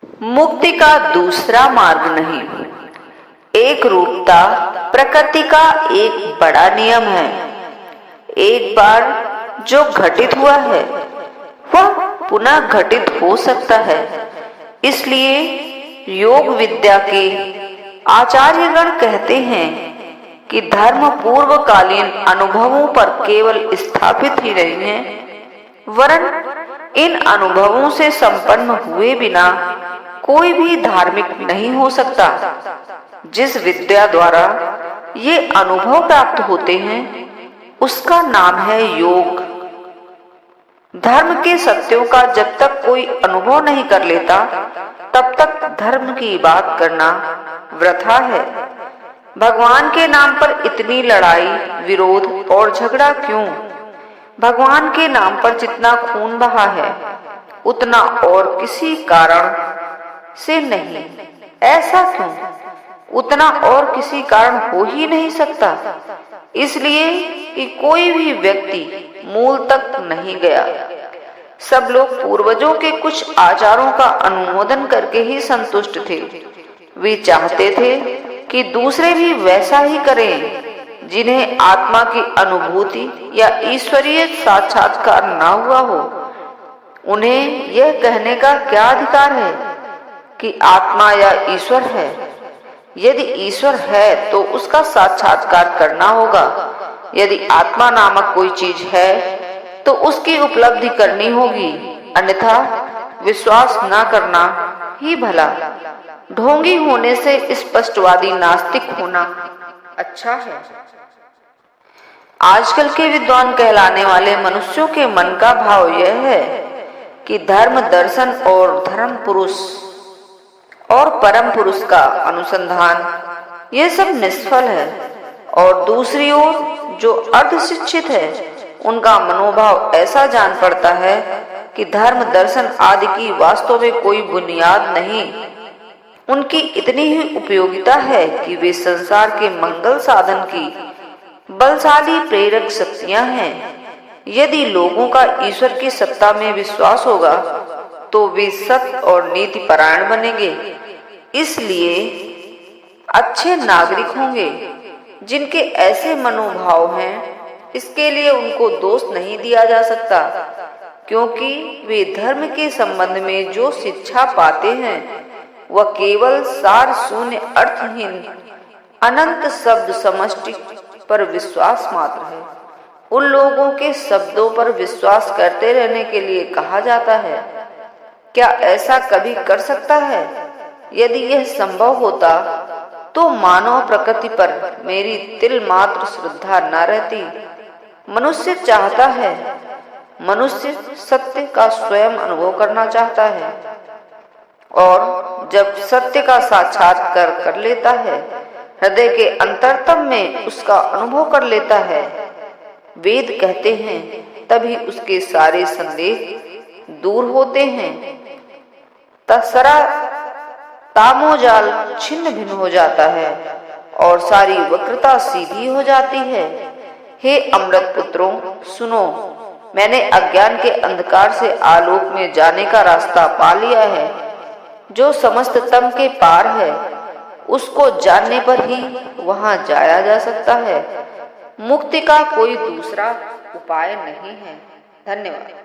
मुक्ति का दूसरा मार्ग नहीं। एक रूपता प्रकृति का एक बड़ा नियम है। एक बार जो घटित हुआ है वह पुनः घटित हो सकता है। इसलिए योग विद्या के आचार्यगण कहते हैं कि धर्म पूर्वकालीन अनुभवों पर केवल स्थापित ही नहीं है, वरन इन अनुभवों से संपन्न हुए बिना कोई भी धार्मिक नहीं हो सकता। जिस विद्या द्वारा ये अनुभव प्राप्त होते हैं उसका नाम है योग। धर्म के सत्यों का जब तक कोई अनुभव नहीं कर लेता तब तक धर्म की बात करना वृथा है। भगवान के नाम पर इतनी लड़ाई, विरोध और झगड़ा क्यों? भगवान के नाम पर जितना खून बहा है उतना और किसी कारण से नहीं। ऐसा क्यों? उतना और किसी कारण हो ही नहीं सकता, इसलिए कि कोई भी व्यक्ति मूल तक नहीं गया। सब लोग पूर्वजों के कुछ आचारों का अनुमोदन करके ही संतुष्ट थे। वे चाहते थे कि दूसरे भी वैसा ही करें। जिन्हें आत्मा की अनुभूति या ईश्वरीय साक्षात्कार न हुआ हो, उन्हें यह कहने का क्या अधिकार है कि आत्मा या ईश्वर है? यदि ईश्वर है तो उसका साक्षात्कार करना होगा। यदि आत्मा नामक कोई चीज है तो उसकी उपलब्धि करनी होगी, अन्यथा विश्वास न करना ही भला। ढोंगी होने से स्पष्टवादी नास्तिक होना अच्छा है। आजकल के विद्वान कहलाने वाले मनुष्यों के मन का भाव यह है कि धर्म, दर्शन और धर्म पुरुष और परम पुरुष का अनुसंधान ये सब निष्फल है, और दूसरी ओर जो अर्ध शिक्षित है उनका मनोभाव ऐसा जान पड़ता है कि धर्म, दर्शन आदि की वास्तव में कोई बुनियाद नहीं। उनकी इतनी ही उपयोगिता है कि वे संसार के मंगल साधन की बलशाली प्रेरक शक्तियां हैं। यदि लोगों का ईश्वर की सत्ता में विश्वास होगा तो वे सत्य और नीति परायण बनेंगे, इसलिए अच्छे नागरिक होंगे। जिनके ऐसे मनोभाव हैं इसके लिए उनको दोष नहीं दिया जा सकता, क्योंकि वे धर्म के संबंध में जो शिक्षा पाते हैं वह केवल सार शून्य, अर्थहीन, अनंत शब्द समष्टि पर विश्वास मात्र है। उन लोगों के शब्दों पर विश्वास करते रहने के लिए कहा जाता है। क्या ऐसा कभी कर सकता है? यदि यह संभव होता तो मानव प्रकृति पर मेरी तिल मात्र श्रद्धा न रहती। मनुष्य चाहता है, मनुष्य सत्य का स्वयं अनुभव करना चाहता है, और जब सत्य का साक्षात्कार कर लेता है, हृदय के अंतरतम में उसका अनुभव कर लेता है, वेद कहते हैं, तभी उसके सारे संदेह दूर होते हैं। तसरा तामोजाल छिन्न भिन्न हो जाता है और सारी वक्रता सीधी हो जाती है। हे अमृत पुत्रों, सुनो, मैंने अज्ञान के अंधकार से आलोक में जाने का रास्ता पा लिया है। जो समस्त तम के पार है उसको जानने पर ही वहां जाया जा सकता है। मुक्ति का कोई दूसरा उपाय नहीं है। धन्यवाद।